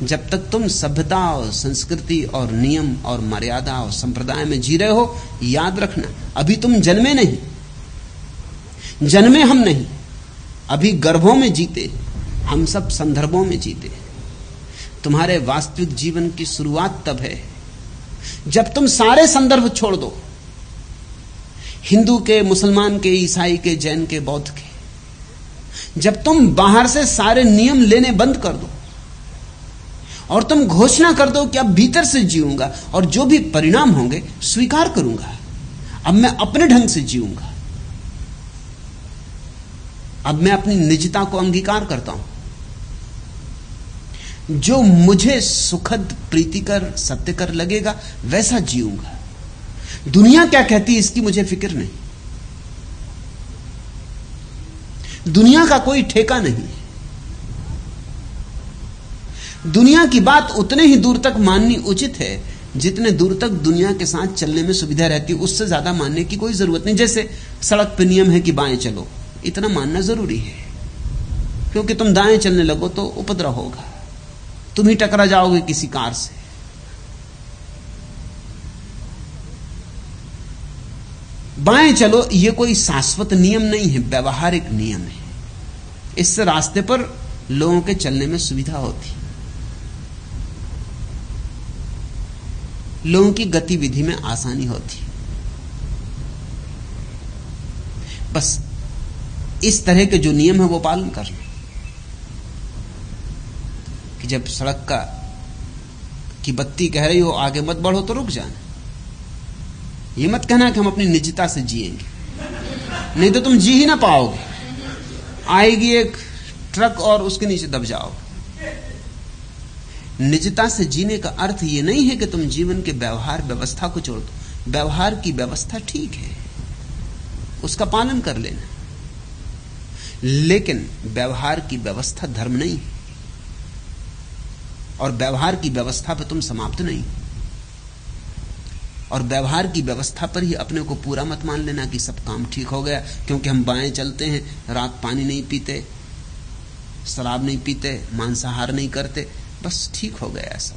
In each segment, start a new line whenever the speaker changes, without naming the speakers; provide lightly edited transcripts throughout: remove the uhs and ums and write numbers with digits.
जब तक तुम सभ्यता और संस्कृति और नियम और मर्यादा और संप्रदाय में जी रहे हो, याद रखना अभी तुम जन्मे नहीं, जन्मे हम नहीं, अभी गर्भों में जीते हम, सब संदर्भों में जीते। तुम्हारे वास्तविक जीवन की शुरुआत तब है जब तुम सारे संदर्भ छोड़ दो, हिंदू के, मुसलमान के, ईसाई के, जैन के, बौद्ध के। जब तुम बाहर से सारे नियम लेने बंद कर दो और तुम घोषणा कर दो कि अब भीतर से जीऊंगा और जो भी परिणाम होंगे स्वीकार करूंगा, अब मैं अपने ढंग से जीऊंगा, अब मैं अपनी निजता को अंगीकार करता हूं, जो मुझे सुखद, प्रीतिकर, सत्यकर लगेगा वैसा जीऊंगा। दुनिया क्या कहती है इसकी मुझे फिक्र नहीं, दुनिया का कोई ठेका नहीं। दुनिया की बात उतने ही दूर तक माननी उचित है जितने दूर तक दुनिया के साथ चलने में सुविधा रहती है, उससे ज्यादा मानने की कोई जरूरत नहीं। जैसे सड़क पे नियम है कि बाएं चलो, इतना मानना जरूरी है, क्योंकि तुम दाएं चलने लगो तो उपद्रव होगा, तुम ही टकरा जाओगे किसी कार से। बाएं चलो ये कोई शाश्वत नियम नहीं है, व्यवहारिक नियम है। इससे रास्ते पर लोगों के चलने में सुविधा होती, लोगों की गतिविधि में आसानी होती। बस इस तरह के जो नियम है वो पालन करना, कि जब सड़क की बत्ती कह रही हो आगे मत बढ़ो तो रुक जाना। ये मत कहना कि हम अपनी निजता से जिएंगे, नहीं तो तुम जी ही ना पाओगे, आएगी एक ट्रक और उसके नीचे दब जाओगे। निजता से जीने का अर्थ ये नहीं है कि तुम जीवन के व्यवहार व्यवस्था को छोड़ दो। व्यवहार की व्यवस्था ठीक है, उसका पालन कर लेना, लेकिन व्यवहार की व्यवस्था धर्म नहीं, और व्यवहार की व्यवस्था पर तुम समाप्त नहीं, और व्यवहार की व्यवस्था पर ही अपने को पूरा मत मान लेना कि सब काम ठीक हो गया क्योंकि हम बाएं चलते हैं, रात पानी नहीं पीते, शराब नहीं पीते, मांसाहार नहीं करते, बस ठीक हो गया। सब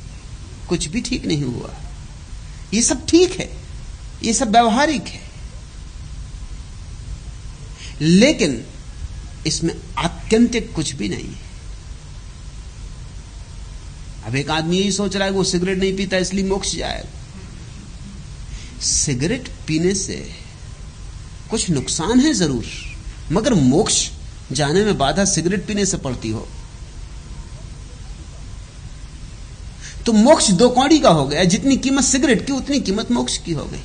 कुछ भी ठीक नहीं हुआ, ये सब ठीक है, ये सब व्यवहारिक है, लेकिन इसमें आत्यंतिक कुछ भी नहीं है। अब एक आदमी यही सोच रहा है कि वो सिगरेट नहीं पीता इसलिए मोक्ष जाएगा। सिगरेट पीने से कुछ नुकसान है जरूर, मगर मोक्ष जाने में बाधा सिगरेट पीने से पड़ती हो तो मोक्ष दो कौड़ी का हो गया। जितनी कीमत सिगरेट की उतनी कीमत मोक्ष की हो गई।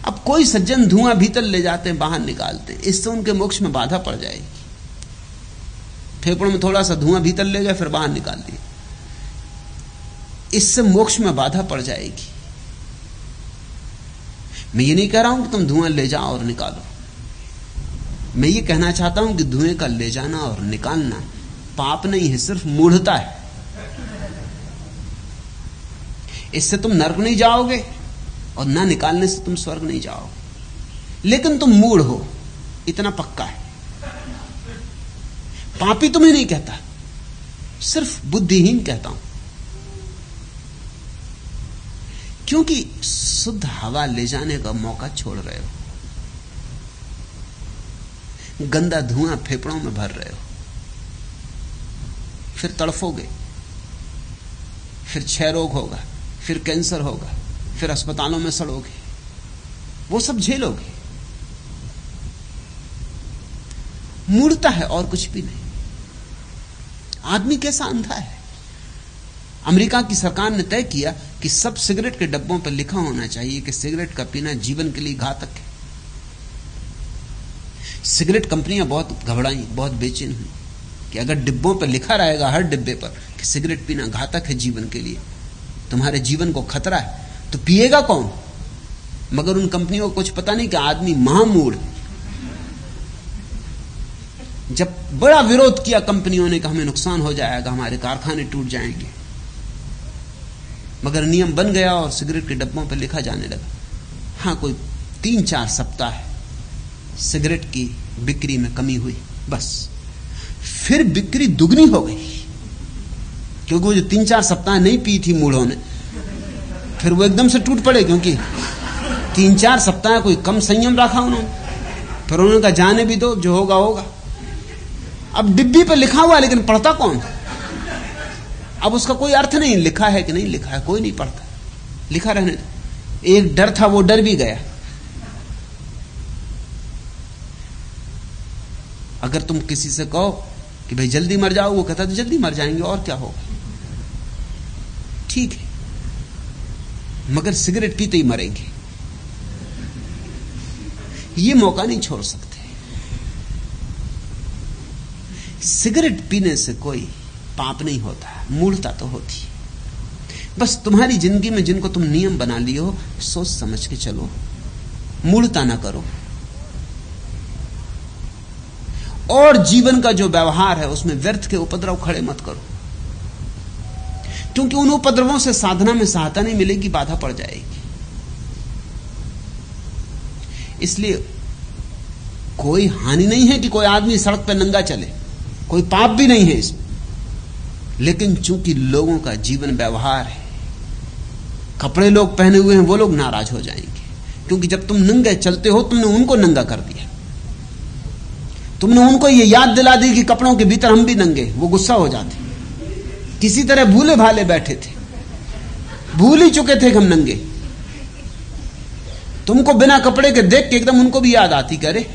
अब कोई सज्जन धुआं भीतर ले जाते हैं, बाहर निकालते हैं, इससे उनके मोक्ष में बाधा पड़ जाएगी। फेफड़ों में थोड़ा सा धुआं भीतर ले गए फिर बाहर निकाल दिए, इससे मोक्ष में बाधा पड़ जाएगी। मैं ये नहीं कह रहा हूं कि तुम धुआं ले जाओ और निकालो, मैं ये कहना चाहता हूं कि धुएं का ले जाना और निकालना पाप नहीं है, सिर्फ मूढ़ता है। इससे तुम नरक नहीं जाओगे और ना निकालने से तुम स्वर्ग नहीं जाओगे, लेकिन तुम मूढ़ हो, इतना पक्का है। पापी तुम्हें नहीं कहता, सिर्फ बुद्धिहीन कहता हूं, क्योंकि शुद्ध हवा ले जाने का मौका छोड़ रहे हो, गंदा धुआं फेफड़ों में भर रहे हो, फिर तड़फोगे, फिर क्षय रोग होगा, फिर कैंसर होगा, फिर अस्पतालों में सड़ोगे, वो सब झेलोगे। मूर्खता है और कुछ भी नहीं। आदमी कैसा अंधा है। अमेरिका की सरकार ने तय किया कि सब सिगरेट के डब्बों पर लिखा होना चाहिए कि सिगरेट का पीना जीवन के लिए घातक है। सिगरेट कंपनियां बहुत घबराई, बहुत बेचैन हुई कि अगर डिब्बों पर लिखा रहेगा हर डिब्बे पर कि सिगरेट पीना घातक है जीवन के लिए, तुम्हारे जीवन को खतरा है, तो पिएगा कौन? मगर उन कंपनियों को कुछ पता नहीं कि आदमी महामूढ़। जब बड़ा विरोध किया कंपनियों ने कि हमें नुकसान हो जाएगा, हमारे कारखाने टूट जाएंगे, मगर नियम बन गया और सिगरेट के डब्बों पर लिखा जाने लगा। हां, कोई 3-4 सप्ताह सिगरेट की बिक्री में कमी हुई, बस फिर बिक्री दुगनी हो गई। क्योंकि वो जो 3-4 सप्ताह नहीं पी थी मूढ़ों ने, फिर वो एकदम से टूट पड़े, क्योंकि 3-4 सप्ताह कोई कम संयम रखा उन्होंने। फिर उन्होंने कहा जाने भी दो, जो होगा होगा। अब डिब्बी पे लिखा हुआ, लेकिन पढ़ता कौन? अब उसका कोई अर्थ नहीं, लिखा है कि नहीं लिखा है कोई नहीं पढ़ता, लिखा रहने दो। एक डर था, वो डर भी गया। अगर तुम किसी से कहो कि भाई जल्दी मर जाओ, वो कहता तो जल्दी मर जाएंगे और क्या होगा, ठीक है, मगर सिगरेट पीते ही मरेंगे, ये मौका नहीं छोड़ सकते। सिगरेट पीने से कोई पाप नहीं होता, मूढ़ता तो होती है। बस तुम्हारी जिंदगी में जिनको तुम नियम बना लिए हो, सोच समझ के चलो, मूढ़ता ना करो। और जीवन का जो व्यवहार है उसमें व्यर्थ के उपद्रव खड़े मत करो, क्योंकि उन उपद्रवों से साधना में सहायता नहीं मिलेगी, बाधा पड़ जाएगी। इसलिए कोई हानि नहीं है कि कोई आदमी सड़क पर नंगा चले, कोई पाप भी नहीं है इसमें, लेकिन चूंकि लोगों का जीवन व्यवहार है, कपड़े लोग पहने हुए हैं, वो लोग नाराज हो जाएंगे, क्योंकि जब तुम नंगे चलते हो तुमने उनको नंगा कर दिया, तुमने उनको ये याद दिला दी कि कपड़ों के भीतर हम भी नंगे, वो गुस्सा हो जाते। किसी तरह भूले भाले बैठे थे, भूल ही चुके थे कि हम नंगे। तुमको बिना कपड़े के देख के एकदम उनको भी याद आती, करे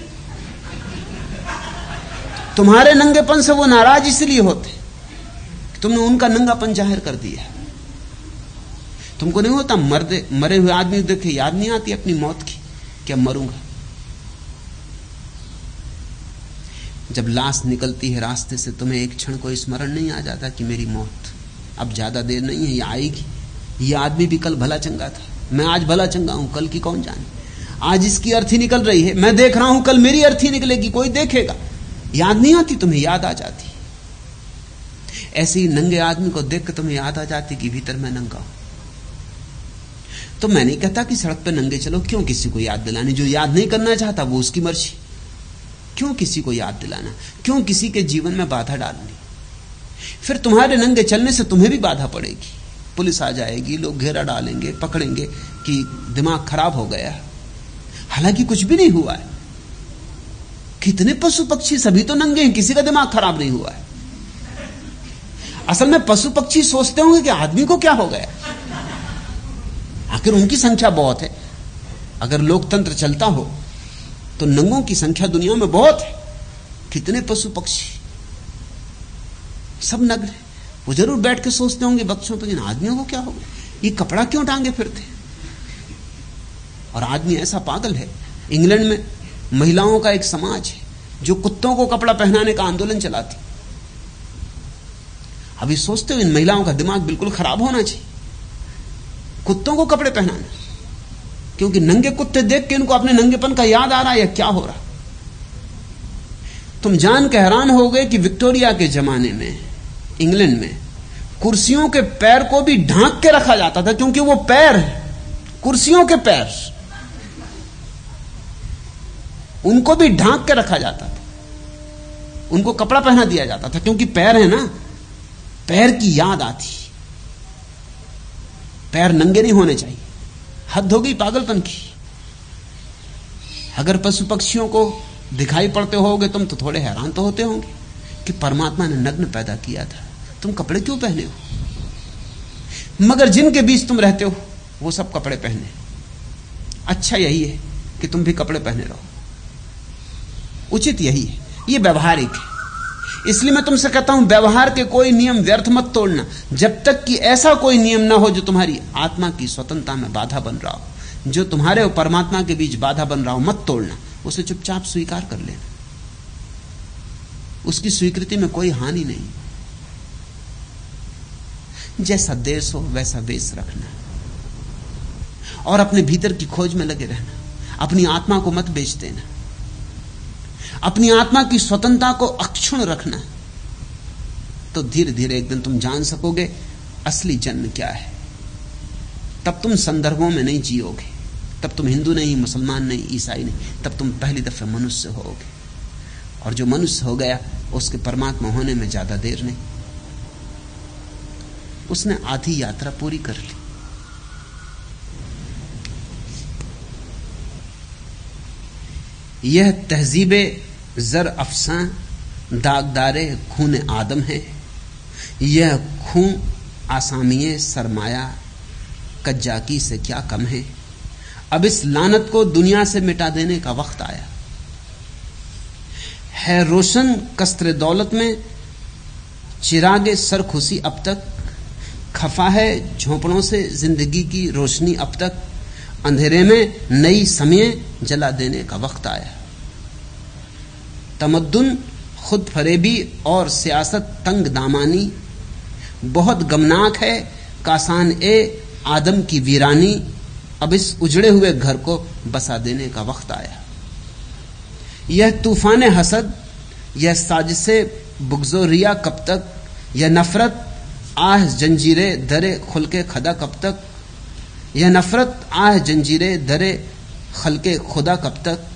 तुम्हारे नंगेपन से वो नाराज इसलिए होते, तुमने उनका नंगापन जाहिर कर दिया। तुमको नहीं होता मरे हुए आदमी देखे याद नहीं आती अपनी मौत की, क्या मरूंगा? जब लाश निकलती है रास्ते से, तुम्हें एक क्षण को स्मरण नहीं आ जाता कि मेरी मौत अब ज्यादा देर नहीं है, ये आएगी। ये आदमी भी कल भला चंगा था, मैं आज भला चंगा हूं, कल की कौन जाने। आज इसकी अर्थी निकल रही है, मैं देख रहा हूं, कल मेरी अर्थी निकलेगी, कोई देखेगा। याद नहीं आती, तुम्हें याद आ जाती। ऐसे ही नंगे आदमी को देख कर तुम्हें याद आ जाती कि भीतर मैं नंगा हूं। तो मैं नहीं कहता कि सड़क पर नंगे चलो, क्यों किसी को याद दिलानी? जो याद नहीं करना चाहता वो उसकी मर्जी, क्यों किसी को याद दिलाना, क्यों किसी के जीवन में बाधा डालनी? फिर तुम्हारे नंगे चलने से तुम्हें भी बाधा पड़ेगी, पुलिस आ जाएगी, लोग घेरा डालेंगे, पकड़ेंगे कि दिमाग खराब हो गया, हालांकि कुछ भी नहीं हुआ है। कितने पशु पक्षी सभी तो नंगे हैं, किसी का दिमाग खराब नहीं हुआ है। असल में पशु पक्षी सोचते होंगे कि आदमी को क्या हो गया, आखिर उनकी संख्या बहुत है। अगर लोकतंत्र चलता हो तो नंगों की संख्या दुनिया में बहुत है। कितने पशु पक्षी सब नग्न है, वो जरूर बैठ के सोचते होंगे बच्चों पर, इन आदमियों को क्या हो गया, ये कपड़ा क्यों टांगे फिरते। और आदमी ऐसा पागल है, इंग्लैंड में महिलाओं का एक समाज है जो कुत्तों को कपड़ा पहनाने का आंदोलन चलाती। अभी सोचते हो इन महिलाओं का दिमाग बिल्कुल खराब होना चाहिए, कुत्तों को कपड़े पहनाना, क्योंकि नंगे कुत्ते देख के इनको अपने नंगेपन का याद आ रहा है या क्या हो रहा। तुम जान के हैरान हो गए कि विक्टोरिया के जमाने में इंग्लैंड में कुर्सियों के पैर को भी ढांक के रखा जाता था, क्योंकि वो पैर, कुर्सियों के पैर, उनको भी ढांक के रखा जाता था, उनको कपड़ा पहना दिया जाता था, क्योंकि पैर है ना, पैर की याद आती, पैर नंगे नहीं होने चाहिए। हद हो गई पागलपन की। अगर पशु पक्षियों को दिखाई पड़ते होगे तुम तो थोड़े हैरान तो होते होंगे कि परमात्मा ने नग्न पैदा किया था, तुम कपड़े क्यों पहने हो? मगर जिनके बीच तुम रहते हो वो सब कपड़े पहने। अच्छा यही है कि तुम भी कपड़े पहने रहो, उचित यही है, ये व्यवहारिक है। इसलिए मैं तुमसे कहता हूं व्यवहार के कोई नियम व्यर्थ मत तोड़ना, जब तक कि ऐसा कोई नियम ना हो जो तुम्हारी आत्मा की स्वतंत्रता में बाधा बन रहा हो, जो तुम्हारे और परमात्मा के बीच बाधा बन रहा हो, मत तोड़ना, उसे चुपचाप स्वीकार कर लेना। उसकी स्वीकृति में कोई हानि नहीं। जैसा देश हो वैसा वेश रखना और अपने भीतर की खोज में लगे रहना, अपनी आत्मा को मत बेच देना, अपनी आत्मा की स्वतंत्रता को अक्षुण्ण रखना। तो धीरे धीरे एक दिन तुम जान सकोगे असली जन्म क्या है। तब तुम संदर्भों में नहीं जियोगे, तब तुम हिंदू नहीं, मुसलमान नहीं, ईसाई नहीं, तब तुम पहली दफे मनुष्य होगे। और जो मनुष्य हो गया उसके परमात्मा होने में ज्यादा देर नहीं। उसने आधी यात्रा पूरी कर ली। यह तहजीबे जर अफसां दागदारे खून आदम है, यह खून आसामिये सरमाया कज्जाकी से क्या कम है। अब इस लानत को दुनिया से मिटा देने का वक्त आया है। रोशन कस्त्र दौलत में चिरागे सर खुशी अब तक, खफा है झोंपड़ों से जिंदगी की रोशनी अब तक। अंधेरे में नई समय जला देने का वक्त आया। तमद्दुन खुद फरेबी और सियासत तंग दामानी बहुत गमनाक है। कासान ए आदम की वीरानी, अब इस उजड़े हुए घर को बसा देने का वक्त आया। यह तूफान हसद, यह साजिशे बुग़्ज़ो रिया कब तक, यह नफरत आह जंजीरे दरे खुल के खदा कब तक, यह नफरत आह जंजीरे दरे खल के खुदा कब तक।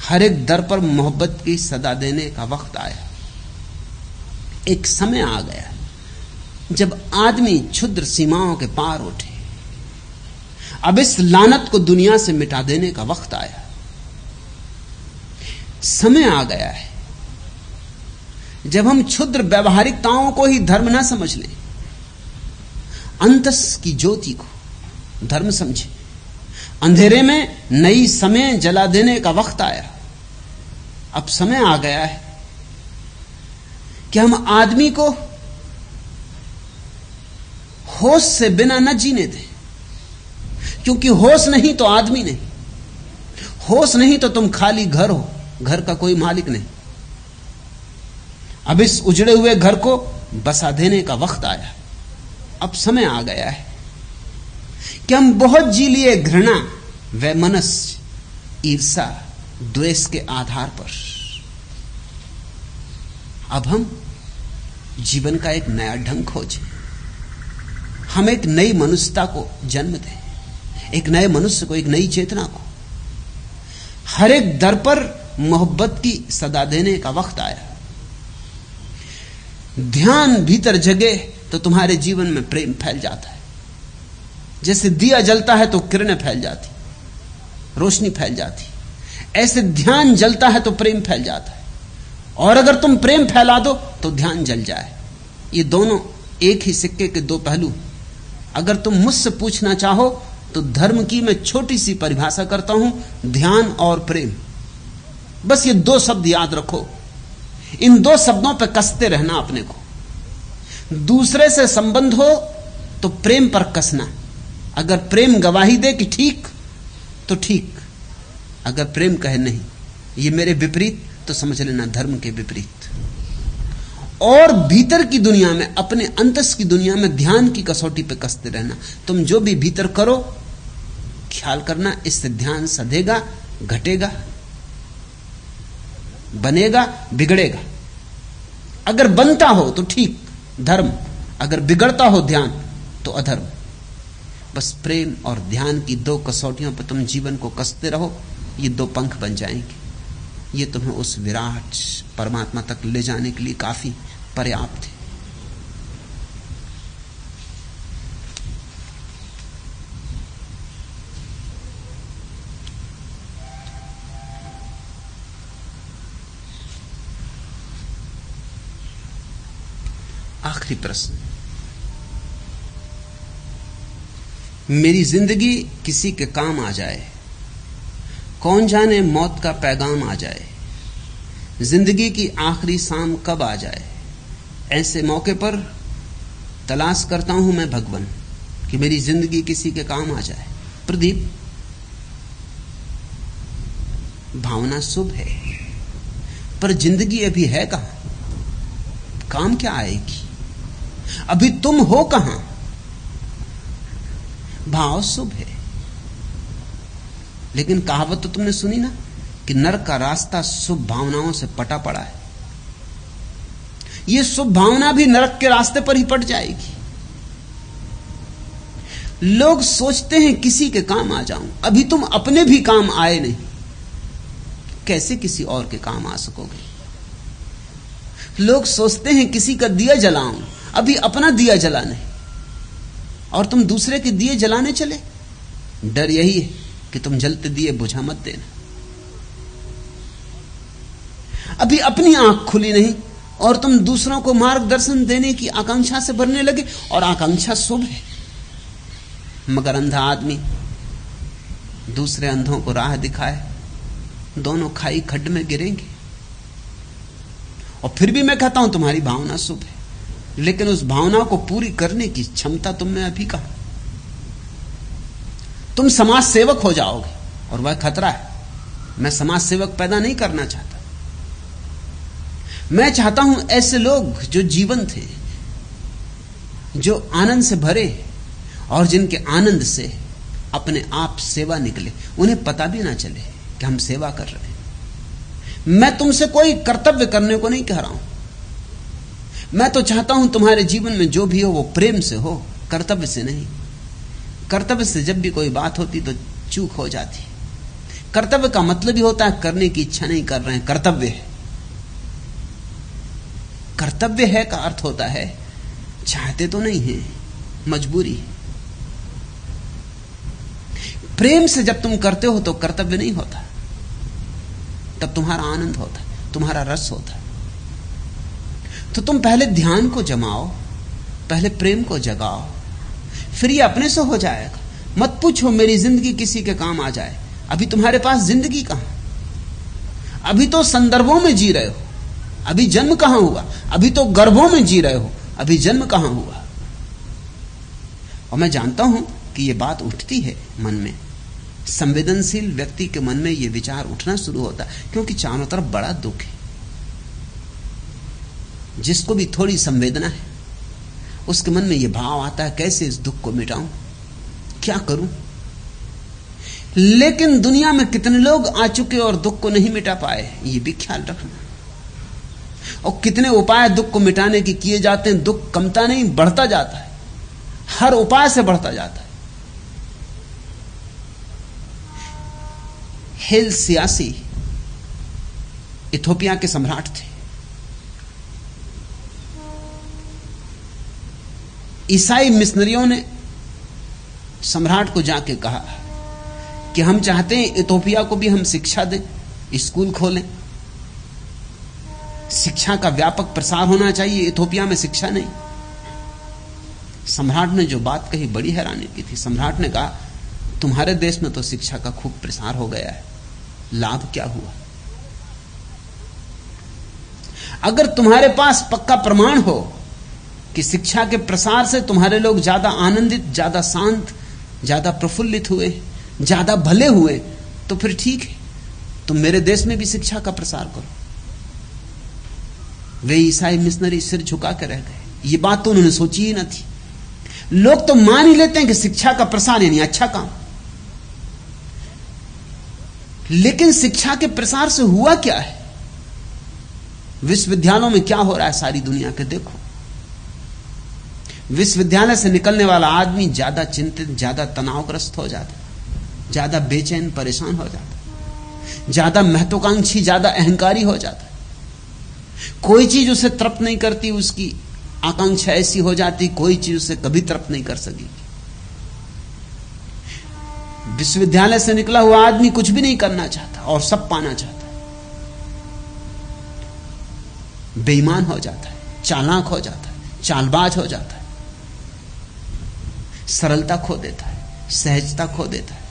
हर एक दर पर मोहब्बत की सदा देने का वक्त आया। एक समय आ गया जब आदमी क्षुद्र सीमाओं के पार उठे। अब इस लानत को दुनिया से मिटा देने का वक्त आया। समय आ गया है जब हम क्षुद्र व्यवहारिकताओं को ही धर्म ना समझ लें, अंतस की ज्योति को धर्म समझे। अंधेरे में नई समय जला देने का वक्त आया। अब समय आ गया है कि हम आदमी को होश से बिना न जीने दें, क्योंकि होश नहीं तो आदमी नहीं, होश नहीं तो तुम खाली घर हो, घर का कोई मालिक नहीं। अब इस उजड़े हुए घर को बसा देने का वक्त आया। अब समय आ गया है कि हम बहुत जी लिए घृणा, वैमनस्य, ईर्षा, द्वेष के आधार पर। अब हम जीवन का एक नया ढंग खोजें। हम एक नई मनुष्यता को जन्म दें, एक नए मनुष्य को, एक नई चेतना को। हर एक दर पर मोहब्बत की सदा देने का वक्त आया। ध्यान भीतर जगे तो तुम्हारे जीवन में प्रेम फैल जाता है। जैसे दिया जलता है तो किरणें फैल जाती, रोशनी फैल जाती, ऐसे ध्यान जलता है तो प्रेम फैल जाता है। और अगर तुम प्रेम फैला दो तो ध्यान जल जाए। ये दोनों एक ही सिक्के के दो पहलू। अगर तुम मुझसे पूछना चाहो तो धर्म की मैं छोटी सी परिभाषा करता हूं, ध्यान और प्रेम। बस ये दो शब्द याद रखो। इन दो शब्दों पर कसते रहना अपने को। दूसरे से संबंध हो तो प्रेम पर कसना। अगर प्रेम गवाही दे कि ठीक तो ठीक, अगर प्रेम कहे नहीं ये मेरे विपरीत, तो समझ लेना धर्म के विपरीत। और भीतर की दुनिया में, अपने अंतस की दुनिया में ध्यान की कसौटी पे कसते रहना। तुम जो भी भीतर करो, ख्याल करना इससे ध्यान सधेगा, घटेगा, बनेगा, बिगड़ेगा। अगर बनता हो तो ठीक, धर्म। अगर बिगड़ता हो ध्यान तो अधर्म। बस प्रेम और ध्यान की दो कसौटियों पर तुम जीवन को कसते रहो, ये दो पंख बन जाएंगे। ये तुम्हें उस विराट परमात्मा तक ले जाने के लिए काफी पर्याप्त है। आखिरी प्रश्न, मेरी जिंदगी किसी के काम आ जाए, कौन जाने मौत का पैगाम आ जाए, जिंदगी की आखिरी शाम कब आ जाए। ऐसे मौके पर तलाश करता हूं मैं भगवान कि मेरी जिंदगी किसी के काम आ जाए। प्रदीप, भावना शुभ है, पर जिंदगी अभी है कहां, काम क्या आएगी, अभी तुम हो कहां। भाव शुभ है, लेकिन कहावत तो तुमने सुनी ना कि नरक का रास्ता शुभ भावनाओं से पटा पड़ा है। यह शुभ भावना भी नरक के रास्ते पर ही पट जाएगी। लोग सोचते हैं किसी के काम आ जाऊं, अभी तुम अपने भी काम आए नहीं, कैसे किसी और के काम आ सकोगे। लोग सोचते हैं किसी का दिया जलाऊं, अभी अपना दिया जला नहीं, और तुम दूसरे के दिए जलाने चले। डर यही है कि तुम जलते दिए बुझा मत देना। अभी अपनी आंख खुली नहीं और तुम दूसरों को मार्गदर्शन देने की आकांक्षा से भरने लगे। और आकांक्षा शुभ है, मगर अंधा आदमी दूसरे अंधों को राह दिखाए, दोनों खाई खड्ड में गिरेंगे। और फिर भी मैं कहता हूं तुम्हारी भावना शुभ है, लेकिन उस भावना को पूरी करने की क्षमता तुम में अभी कहां। तुम समाज सेवक हो जाओगे और वह खतरा है। मैं समाज सेवक पैदा नहीं करना चाहता। मैं चाहता हूं ऐसे लोग जो जीवंत थे, जो आनंद से भरे और जिनके आनंद से अपने आप सेवा निकले, उन्हें पता भी ना चले कि हम सेवा कर रहे हैं। मैं तुमसे कोई कर्तव्य करने को नहीं कह रहा हूं। मैं तो चाहता हूं तुम्हारे जीवन में जो भी हो वो प्रेम से हो, कर्तव्य से नहीं। कर्तव्य से जब भी कोई बात होती तो चूक हो जाती। कर्तव्य का मतलब ही होता है करने की इच्छा नहीं कर रहे हैं, कर्तव्य है। कर्तव्य है का अर्थ होता है चाहते तो नहीं है, मजबूरी है। प्रेम से जब तुम करते हो तो कर्तव्य नहीं होता, तब तुम्हारा आनंद होता है, तुम्हारा रस होता है। तो तुम पहले ध्यान को जमाओ, पहले प्रेम को जगाओ, फिर ये अपने से हो जाएगा। मत पूछो मेरी जिंदगी किसी के काम आ जाए। अभी तुम्हारे पास जिंदगी कहां? अभी तो संदर्भों में जी रहे हो। अभी जन्म कहां हुआ? अभी तो गर्भों में जी रहे हो। अभी जन्म कहां हुआ? और मैं जानता हूं कि यह बात उठती है मन में। संवेदनशील व्यक्ति के मन में यह विचार उठना शुरू होता है, क्योंकि चारों तरफ बड़ा दुख है। जिसको भी थोड़ी संवेदना है उसके मन में यह भाव आता है कैसे इस दुख को मिटाऊं, क्या करूं। लेकिन दुनिया में कितने लोग आ चुके और दुख को नहीं मिटा पाए, यह भी ख्याल रखना। और कितने उपाय दुख को मिटाने के किए जाते हैं, दुख कमता नहीं बढ़ता जाता है, हर उपाय से बढ़ता जाता है। हेल सियासी इथोपिया के सम्राट थे। ईसाई मिशनरियों ने सम्राट को जाके कहा कि हम चाहते हैं इथोपिया को भी हम शिक्षा दें, स्कूल खोलें, शिक्षा का व्यापक प्रसार होना चाहिए, इथोपिया में शिक्षा नहीं। सम्राट ने जो बात कही बड़ी हैरानी की थी। सम्राट ने कहा तुम्हारे देश में तो शिक्षा का खूब प्रसार हो गया है, लाभ क्या हुआ? अगर तुम्हारे पास पक्का प्रमाण हो कि शिक्षा के प्रसार से तुम्हारे लोग ज्यादा आनंदित, ज्यादा शांत, ज्यादा प्रफुल्लित हुए, ज्यादा भले हुए, तो फिर ठीक है, तुम मेरे देश में भी शिक्षा का प्रसार करो। वे ईसाई मिशनरी सिर झुका कर रह गए। ये बात तो उन्होंने सोची ही न थी। लोग तो मान ही लेते हैं कि शिक्षा का प्रसार यानी अच्छा काम, लेकिन शिक्षा के प्रसार से हुआ क्या है? विश्वविद्यालयों में क्या हो रहा है सारी दुनिया के देखो। विश्वविद्यालय से निकलने वाला आदमी ज्यादा चिंतित, ज्यादा तनावग्रस्त हो जाता, ज्यादा बेचैन परेशान हो जाता, ज्यादा महत्वाकांक्षी, ज्यादा अहंकारी हो जाता। कोई चीज उसे तृप्त नहीं करती, उसकी आकांक्षा ऐसी हो जाती कोई चीज उसे कभी तृप्त नहीं कर सकेगी। विश्वविद्यालय से निकला हुआ आदमी कुछ भी नहीं करना चाहता और सब पाना चाहता है। बेईमान हो जाता है, चालाक हो जाता है, चालबाज हो जाता है, सरलता खो देता है, सहजता खो देता है।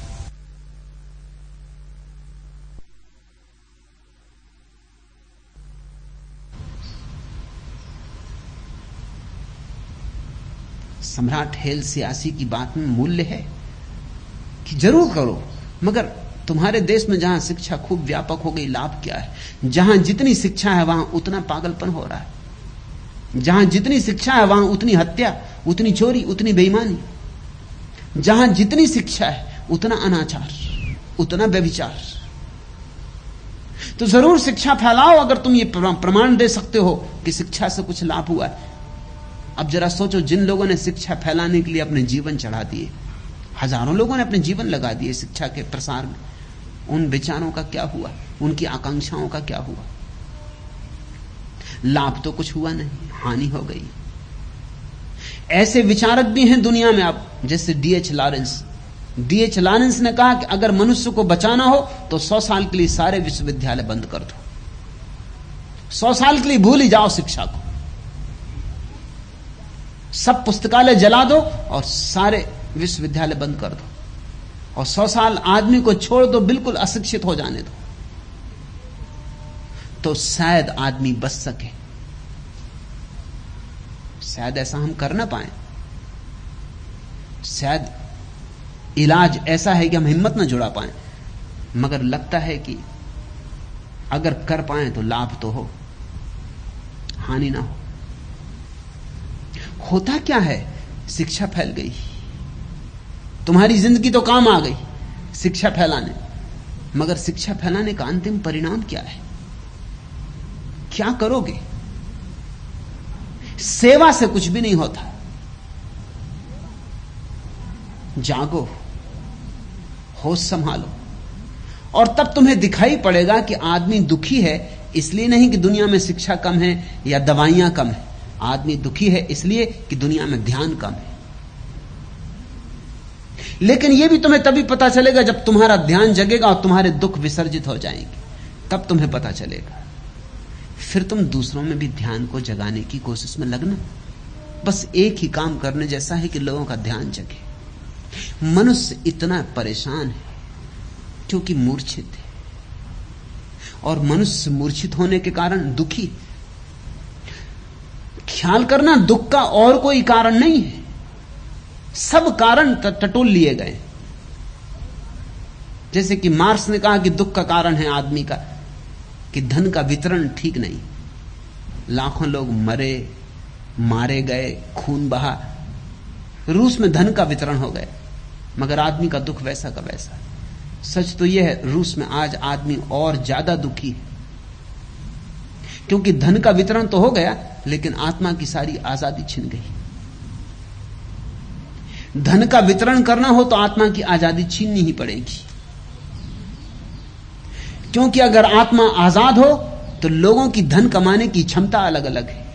सम्राट हेल सियासी की बात में मूल्य है कि जरूर करो, मगर तुम्हारे देश में जहां शिक्षा खूब व्यापक हो गई, लाभ क्या है? जहां जितनी शिक्षा है वहां उतना पागलपन हो रहा है, जहां जितनी शिक्षा है वहां उतनी हत्या, उतनी चोरी, उतनी बेईमानी। जहां जितनी शिक्षा है उतना अनाचार, उतना व्यभिचार। तो जरूर शिक्षा फैलाओ अगर तुम ये प्रमाण दे सकते हो कि शिक्षा से कुछ लाभ हुआ है। अब जरा सोचो, जिन लोगों ने शिक्षा फैलाने के लिए अपने जीवन चढ़ा दिए, हजारों लोगों ने अपने जीवन लगा दिए शिक्षा के प्रसार में, उन विचारों का क्या हुआ? उनकी आकांक्षाओं का क्या हुआ? लाभ तो कुछ हुआ नहीं, हानि हो गई। ऐसे विचारक भी हैं दुनिया में आप, जैसे डीएच लॉरेंस। डीएच लॉरेंस ने कहा कि अगर मनुष्य को बचाना हो तो 100 साल के लिए सारे विश्वविद्यालय बंद कर दो, 100 साल के लिए भूल ही जाओ शिक्षा को, सब पुस्तकालय जला दो और सारे विश्वविद्यालय बंद कर दो, और 100 साल आदमी को छोड़ दो, बिल्कुल अशिक्षित हो जाने दो, तो शायद आदमी बच सके। शायद ऐसा हम कर ना पाए, शायद इलाज ऐसा है कि हम हिम्मत ना जुड़ा पाए, मगर लगता है कि अगर कर पाए तो लाभ तो हो, हानि ना हो। होता क्या है, शिक्षा फैल गई, तुम्हारी जिंदगी तो काम आ गई शिक्षा फैलाने, मगर शिक्षा फैलाने का अंतिम परिणाम क्या है, क्या करोगे? सेवा से कुछ भी नहीं होता। जागो, होश संभालो, और तब तुम्हें दिखाई पड़ेगा कि आदमी दुखी है इसलिए नहीं कि दुनिया में शिक्षा कम है या दवाइयां कम है, आदमी दुखी है इसलिए कि दुनिया में ध्यान कम है। लेकिन यह भी तुम्हें तभी पता चलेगा जब तुम्हारा ध्यान जगेगा और तुम्हारे दुख विसर्जित हो जाएंगे, तब तुम्हें पता चलेगा। फिर तुम दूसरों में भी ध्यान को जगाने की कोशिश में लगना। बस एक ही काम करने जैसा है कि लोगों का ध्यान जगे। मनुष्य इतना परेशान है क्योंकि मूर्छित है, और मनुष्य मूर्छित होने के कारण दुखी। ख्याल करना, दुख का और कोई कारण नहीं है, सब कारण टटोल लिए गए। जैसे कि मार्क्स ने कहा कि दुख का कारण है आदमी का कि धन का वितरण ठीक नहीं, लाखों लोग मरे, मारे गए, खून बहा, रूस में धन का वितरण हो गया, मगर आदमी का दुख वैसा का वैसा। सच तो यह है, रूस में आज आदमी और ज्यादा दुखी है, क्योंकि धन का वितरण तो हो गया लेकिन आत्मा की सारी आजादी छिन गई। धन का वितरण करना हो तो आत्मा की आजादी छीननी ही पड़ेगी, क्योंकि अगर आत्मा आजाद हो तो लोगों की धन कमाने की क्षमता अलग अलग है।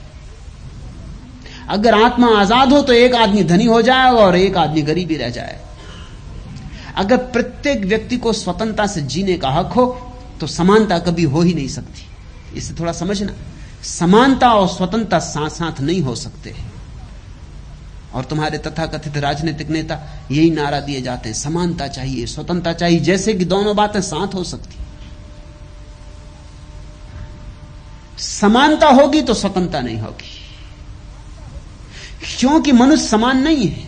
अगर आत्मा आजाद हो तो एक आदमी धनी हो जाएगा और एक आदमी गरीब ही रह जाएगा। अगर प्रत्येक व्यक्ति को स्वतंत्रता से जीने का हक हो तो समानता कभी हो ही नहीं सकती। इसे थोड़ा समझना, समानता और स्वतंत्रता साथ साथ नहीं हो सकते। और तुम्हारे तथाकथित राजनीतिक नेता यही नारा दिए जाते हैं, समानता चाहिए, स्वतंत्रता चाहिए, जैसे कि दोनों बातें साथ हो सकती। समानता होगी तो स्वतंत्रता नहीं होगी, क्योंकि मनुष्य समान नहीं है,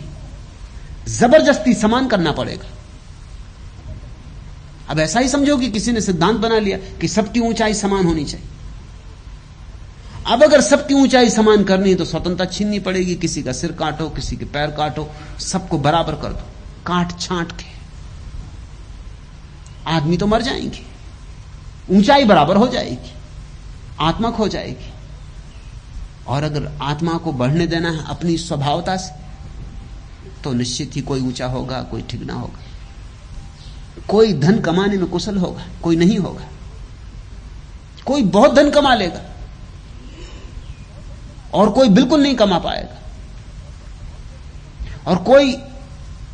जबरदस्ती समान करना पड़ेगा। अब ऐसा ही समझो कि किसी ने सिद्धांत बना लिया कि सबकी ऊंचाई समान होनी चाहिए। अब अगर सबकी ऊंचाई समान करनी है तो स्वतंत्रता छीननी पड़ेगी, किसी का सिर काटो, किसी के पैर काटो, सबको बराबर कर दो, काट छांट के। आदमी तो मर जाएंगे, ऊंचाई बराबर हो जाएगी, आत्मा खो जाएगी। और अगर आत्मा को बढ़ने देना है अपनी स्वभावता से तो निश्चित ही कोई ऊंचा होगा, कोई ठीक ना होगा, कोई धन कमाने में कुशल होगा, कोई नहीं होगा, कोई बहुत धन कमा लेगा और कोई बिल्कुल नहीं कमा पाएगा, और कोई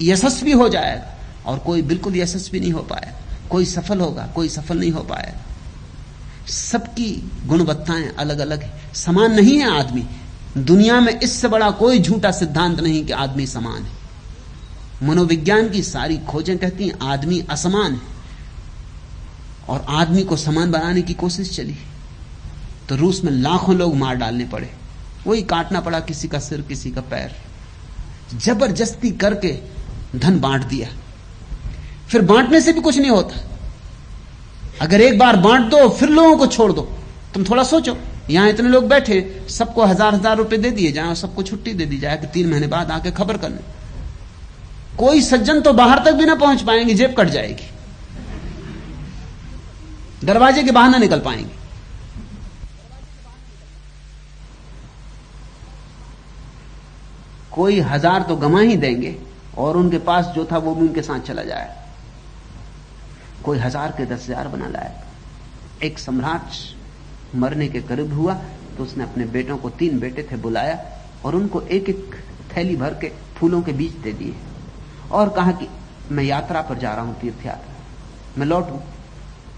यशस्वी हो जाएगा और कोई बिल्कुल यशस्वी नहीं हो पाएगा, कोई सफल होगा, कोई सफल नहीं हो पाएगा। सबकी गुणवत्ताएं अलग अलग है, समान नहीं है आदमी। दुनिया में इससे बड़ा कोई झूठा सिद्धांत नहीं कि आदमी समान है। मनोविज्ञान की सारी खोजें कहती हैं आदमी असमान है, और आदमी को समान बनाने की कोशिश चली तो रूस में लाखों लोग मार डालने पड़े, वही काटना पड़ा, किसी का सिर, किसी का पैर, जबरदस्ती करके धन बांट दिया। फिर बांटने से भी कुछ नहीं होता। अगर एक बार बांट दो फिर लोगों को छोड़ दो। तुम थोड़ा सोचो, यहां इतने लोग बैठे, सबको 1000-1000 रुपए दे दिए जाए, सबको छुट्टी दे दी जाए कि 3 महीने बाद आके खबर करने। कोई सज्जन तो बाहर तक भी ना पहुंच पाएंगे, जेब कट जाएगी, दरवाजे के बाहर ना निकल पाएंगे। कोई 1000 तो गंवा ही देंगे और उनके पास जो था वो भी उनके साथ चला जाए। कोई 1000 के 10,000 बना लाएगा। एक सम्राट मरने के करीब हुआ तो उसने अपने बेटों को, 3 बेटे थे, बुलाया और उनको एक एक थैली भर के फूलों के बीज दे दिए और कहा कि मैं यात्रा पर जा रहा हूं, तीर्थ यात्रा, मैं लौटूं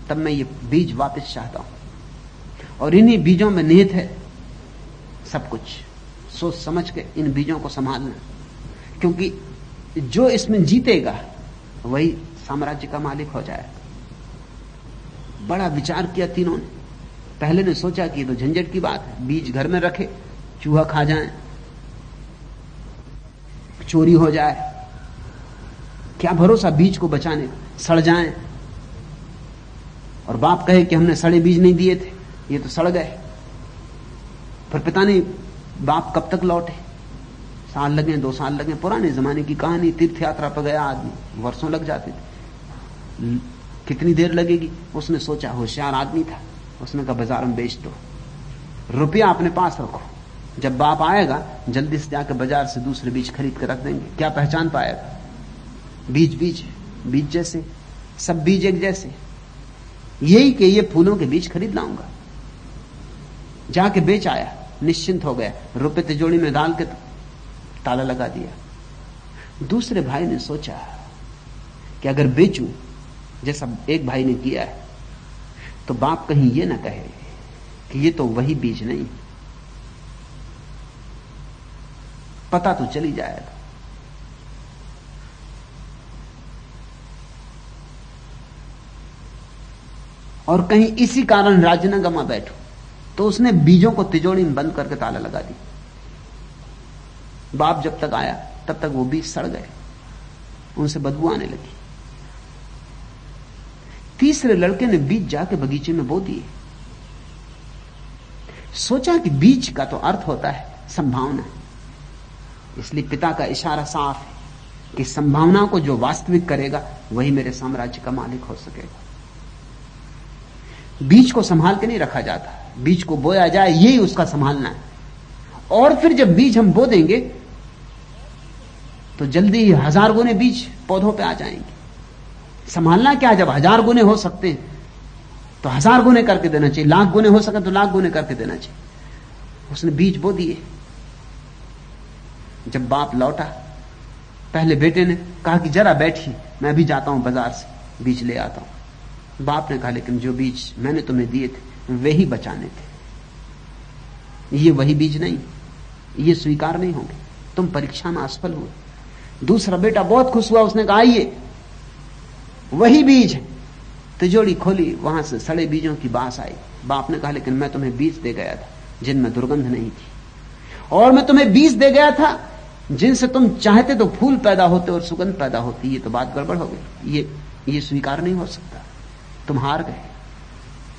तब मैं ये बीज वापस चाहता हूं। और इन्हीं बीजों में निहित है सब कुछ। सोच समझ के इन बीजों को संभालना, क्योंकि जो इसमें जीतेगा वही साम्राज्य का मालिक हो जाए। बड़ा विचार किया तीनों ने। पहले ने सोचा कि ये तो झंझट की बात है, बीज घर में रखे, चूहा खा जाए, चोरी हो जाए, क्या भरोसा बीज को बचाने, सड़ जाए। और बाप कहे कि हमने सड़े बीज नहीं दिए थे, ये तो सड़ गए। पर पता नहीं बाप कब तक लौटे, साल लगे, 2 साल लगे। पुराने जमाने की कहानी, तीर्थ यात्रा पर गया आदमी, वर्षों लग जाते थे, कितनी देर लगेगी। उसने सोचा, होशियार आदमी था, उसने कहा बाजार में बेच दो, रुपया अपने पास रखो, जब बाप आएगा जल्दी से जाकर बाजार से दूसरे बीज खरीद कर रख देंगे, क्या पहचान पाएगा। बीज बीज बीज जैसे, सब बीज एक जैसे। यही कि ये फूलों के बीज खरीद लाऊंगा। जाके बेच आया, निश्चिंत हो गया, रुपए तिजोरी में डाल के ताला लगा दिया। दूसरे भाई ने सोचा कि अगर बेचूं जैसा एक भाई ने किया है तो बाप कहीं ये ना कहे कि ये तो वही बीज नहीं, पता तो चली जाएगा। और कहीं इसी कारण राज्य न गमा बैठो, तो उसने बीजों को तिजोरी में बंद करके ताला लगा दी। बाप जब तक आया तब तक वो बीज सड़ गए, उनसे बदबू आने लगी। तीसरे लड़के ने बीज जाके बगीचे में बो दिए। सोचा कि बीज का तो अर्थ होता है संभावना, इसलिए पिता का इशारा साफ है कि संभावना को जो वास्तविक करेगा वही मेरे साम्राज्य का मालिक हो सकेगा। बीज को संभाल के नहीं रखा जाता, बीज को बोया जाए, यही उसका संभालना है। और फिर जब बीज हम बो देंगे तो जल्दी ही 1000 गुने बीज पौधों पे आ जाएंगे। संभालना क्या, जब 1000 गुने हो सकते हैं तो 1000 गुने करके देना चाहिए, 1,00,000 गुने हो सके तो 1,00,000 गुने करके देना चाहिए। उसने बीज बो दिए। जब बाप लौटा, पहले बेटे ने कहा कि जरा बैठिए, मैं अभी जाता हूं बाजार से बीज ले आता हूं। बाप ने कहा लेकिन जो बीज मैंने तुम्हें दिए थे वे ही बचाने थे, ये वही बीज नहीं, ये स्वीकार नहीं होंगे, तुम परीक्षा में असफल हुए। दूसरा बेटा बहुत खुश हुआ, उसने कहा आइए वही बीज है। तिजोरी खोली, वहां से सड़े बीजों की बास आई। बाप ने कहा लेकिन मैं तुम्हें बीज दे गया था जिनमें दुर्गंध नहीं थी, और मैं तुम्हें बीज दे गया था जिनसे तुम चाहते तो फूल पैदा होते और सुगंध पैदा होती। ये तो बात गड़बड़ हो गई, ये स्वीकार नहीं हो सकता, तुम हार गए।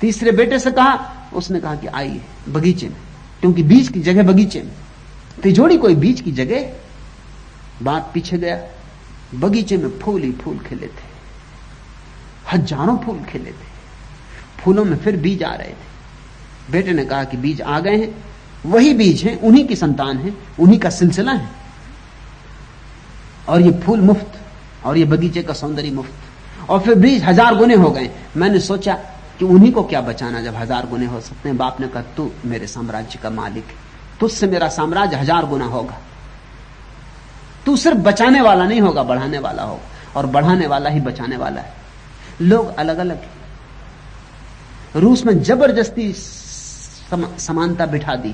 तीसरे बेटे से कहा, उसने कहा कि आइए बगीचे में, क्योंकि बीज की जगह बगीचे में, तिजोरी कोई बीज की जगह। बाप पीछे गया, बगीचे में फूल ही फूल खिले थे, हजारों फूल खिले थे, फूलों में फिर बीज आ रहे थे। बेटे ने कहा कि बीज आ गए हैं, वही बीज हैं, उन्हीं की संतान है, उन्हीं का सिलसिला है, और ये फूल मुफ्त और ये बगीचे का सौंदर्य मुफ्त। और फिर बीज 1000 गुने हो गए। मैंने सोचा कि उन्हीं को क्या बचाना जब 1000 गुने हो सकते हैं। बाप ने कहा तू मेरे साम्राज्य का मालिक है, तुझसे मेरा साम्राज्य 1000 गुना होगा। तू सिर्फ बचाने वाला नहीं होगा, बढ़ाने वाला होगा, और बढ़ाने वाला ही बचाने वाला है। लोग अलग अलग हैं। रूस में जबरदस्ती समानता बिठा दी,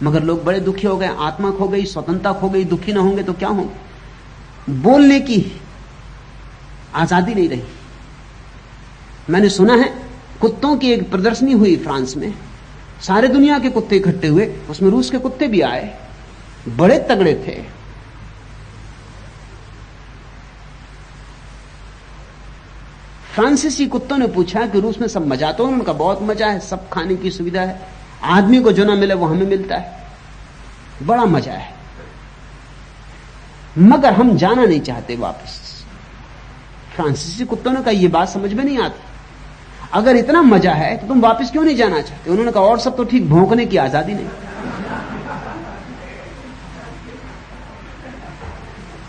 मगर लोग बड़े दुखी हो गए, आत्मा खो गई, स्वतंत्रता खो गई। दुखी ना होंगे तो क्या होंगे। बोलने की आजादी नहीं रही। मैंने सुना है कुत्तों की एक प्रदर्शनी हुई फ्रांस में, सारे दुनिया के कुत्ते इकट्ठे हुए, उसमें रूस के कुत्ते भी आए, बड़े तगड़े थे। फ्रांसीसी कुत्तों ने पूछा कि रूस में सब मजा, तो उनका बहुत मजा है, सब खाने की सुविधा है, आदमी को जो ना मिले वो हमें मिलता है, बड़ा मजा है, मगर हम जाना नहीं चाहते वापस। फ्रांसीसी कुत्तों ने कहा यह बात समझ में नहीं आती, अगर इतना मजा है तो तुम वापस क्यों नहीं जाना चाहते। उन्होंने कहा और सब तो ठीक, भौंकने की आजादी नहीं,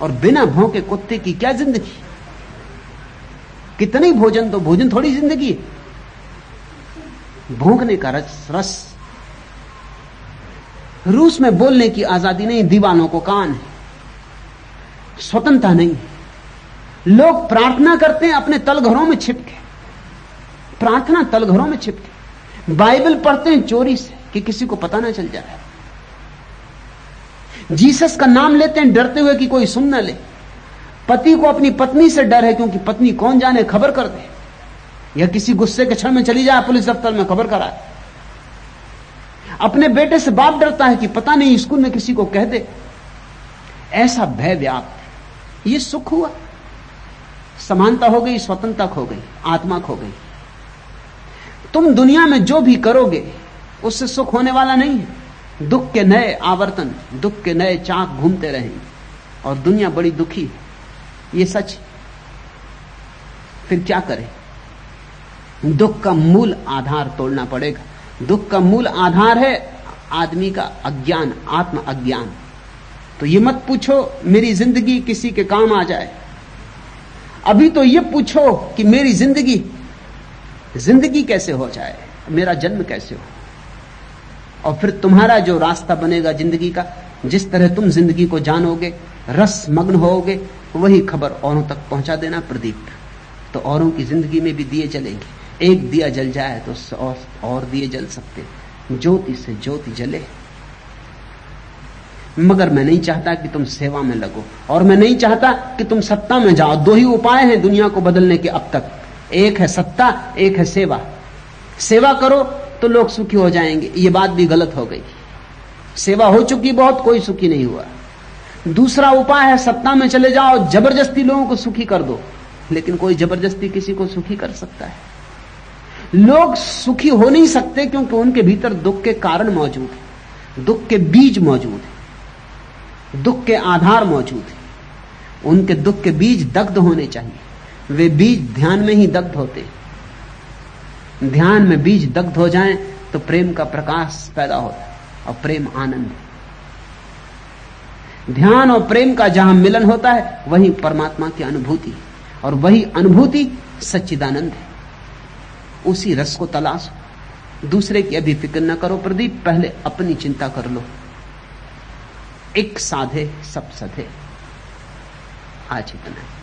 और बिना भौंके कुत्ते की क्या जिंदगी। कितनी भोजन, तो भोजन थोड़ी जिंदगी है, भौंकने का रस। रूस में बोलने की आजादी नहीं, दीवानों को कान है। स्वतंत्रता नहीं। लोग प्रार्थना करते हैं अपने तलघरों में छिपके, प्रार्थना तलघरों में छिपके, बाइबल पढ़ते हैं चोरी से कि किसी को पता ना चल जाए, जीसस का नाम लेते हैं डरते हुए कि कोई सुन ना ले, पति को अपनी पत्नी से डर है क्योंकि पत्नी कौन जाने खबर कर दे, या किसी गुस्से के क्षण में चली जाए पुलिस दफ्तर में खबर कराए, अपने बेटे से बाप डरता है कि पता नहीं स्कूल में किसी को कह दे। ऐसा भय व्याप्त, ये सुख हुआ, समानता हो गई, स्वतंत्रता खो गई, आत्मा खो गई। तुम दुनिया में जो भी करोगे उससे सुख होने वाला नहीं है। दुख के नए आवर्तन, दुख के नए चाक घूमते रहेंगे और दुनिया बड़ी दुखी है, ये सच। फिर क्या करें? दुख का मूल आधार तोड़ना पड़ेगा। दुख का मूल आधार है आदमी का अज्ञान, आत्म अज्ञान। तो ये मत पूछो मेरी जिंदगी किसी के काम आ जाए, अभी तो ये पूछो कि मेरी जिंदगी कैसे हो जाए, मेरा जन्म कैसे हो। और फिर तुम्हारा जो रास्ता बनेगा जिंदगी का, जिस तरह तुम जिंदगी को जानोगे, रस मग्न होगे, वही खबर औरों तक पहुंचा देना प्रदीप। तो औरों की जिंदगी में भी दिए जलेंगे। एक दिया जल जाए तो और दिए जल सकते, ज्योति से ज्योति जले। मगर मैं नहीं चाहता कि तुम सेवा में लगो, और मैं नहीं चाहता कि तुम सत्ता में जाओ। दो ही उपाय हैं दुनिया को बदलने के अब तक, एक है सत्ता, एक है सेवा। सेवा करो तो लोग सुखी हो जाएंगे, ये बात भी गलत हो गई। सेवा हो चुकी बहुत, कोई सुखी नहीं हुआ। दूसरा उपाय है सत्ता में चले जाओ, जबरदस्ती लोगों को सुखी कर दो। लेकिन कोई जबरदस्ती किसी को सुखी कर सकता है? लोग सुखी हो नहीं सकते क्योंकि उनके भीतर दुख के कारण मौजूद है, दुख के बीज मौजूद है, दुख के आधार मौजूद है। उनके दुख के बीज दग्ध होने चाहिए। वे बीज ध्यान में ही दग्ध होते हैं। ध्यान में बीज दग्ध हो जाएं तो प्रेम का प्रकाश पैदा होता है, और प्रेम आनंद है। ध्यान और प्रेम का जहां मिलन होता है वहीं परमात्मा की अनुभूति, और वही अनुभूति सच्चिदानंद है। उसी रस को तलाशो, दूसरे की अभी फिक्र न करो प्रदीप, पहले अपनी चिंता कर लो। एक साधे सब सधे। आज इतना है।